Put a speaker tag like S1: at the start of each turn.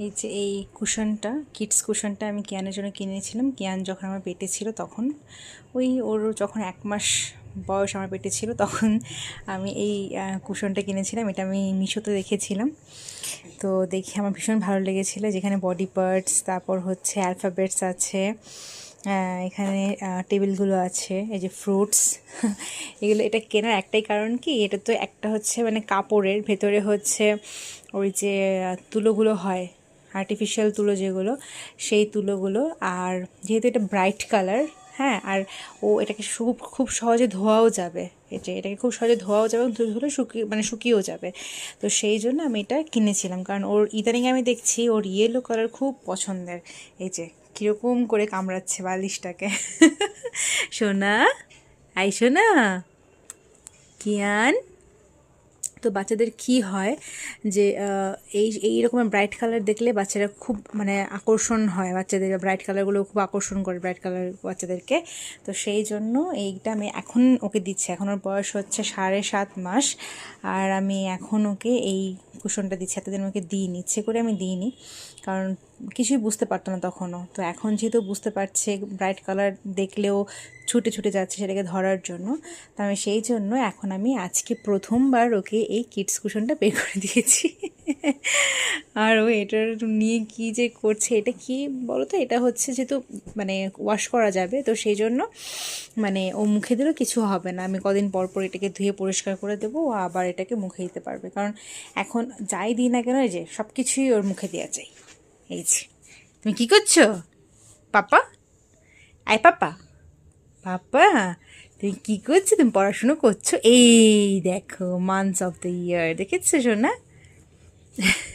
S1: এই যে এই কুশনটা, কিডস কুশনটা আমি কিয়ানের জন্য কিনেছিলাম। কিয়ান যখন আমার পেটে ছিল তখন, ওর যখন 1 মাস বয়স আমার পেটে ছিল তখন আমি এই কুশনটা কিনেছিলাম। এটা আমি মিশোতে দেখেছিলাম, তো দেখে আমার ভীষণ ভালো লেগেছিলো। যেখানে বডি পার্টস, তারপর হচ্ছে অ্যালফাবেটস আছে, এখানে টেবিলগুলো আছে, এই যে ফ্রুটস এগুলো। এটা কেনার একটাই কারণ কি, এটা তো একটা হচ্ছে মানে কাপড়ের ভেতরে হচ্ছে ওই যে তুলোগুলো হয়, আর্টিফিশিয়াল তুলো যেগুলো, সেই তুলোগুলো। আর যেহেতু এটা ব্রাইট কালার, হ্যাঁ, আর এটাকে খুব সহজে ধোয়াও যাবে, এটাকে খুব সহজে ধোয়াও যাবে এবং ধুলে শুকিয়েও যাবে। তো সেই জন্য আমি এটা কিনেছিলাম, কারণ ওর ইদানিং আমি দেখছি ওর ইয়েলো কালার খুব পছন্দের। এই যে কীরকম করে কামড়াচ্ছে বালিশটাকে সোনা, আই সোনা, কিয়ান। তো বাচ্চাদের কি হয় যে এই রকমের ব্রাইট কালার দেখলে বাচ্চারা খুব মানে আকর্ষণ হয়, বাচ্চাদের ব্রাইট কালারগুলো খুব আকর্ষণ করে ব্রাইট কালার বাচ্চাদেরকে। তো সেই জন্য এইটা আমি এখন ওকে দিচ্ছি। এখন ওর বয়স হচ্ছে 7.5 মাস, আর আমি এখন ওকে এই কুশনটা দিচ্ছি। এতদিন ওকে দিইনি, ইচ্ছে করে আমি দিইনি, কারণ কিছুই বুঝতে পারতো না তখনও। তো এখন যেহেতু বুঝতে পারছে, ব্রাইট কালার দেখলেও ছুটে ছুটে যাচ্ছে সেটাকে ধরার জন্য, তো আমি সেই জন্য এখন আমি আজকে প্রথমবার ওকে এই কিডস কুশনটা বের করে দিয়েছি। আর ও এটার নিয়ে কী যে করছে, এটা কি বলো তো, এটা হচ্ছে যেহেতু মানে ওয়াশ করা যাবে, তো সেই জন্য মানে ও মুখে দিলেও কিছু হবে না। আমি কদিন পর পর এটাকে ধুয়ে পরিষ্কার করে দেবো, ও আবার এটাকে মুখে দিতে পারবে। কারণ এখন যাই দিই না কেন, এই যে সব কিছুই ওর মুখে দেওয়া চাই। এই যে তুমি কী করছো পাপা, আয় পাপা, পাপা তুমি কী করছো? তুমি পড়াশুনো করছো? এই দেখো, মান্থস অফ দ্য ইয়ার দেখেছো সোনা।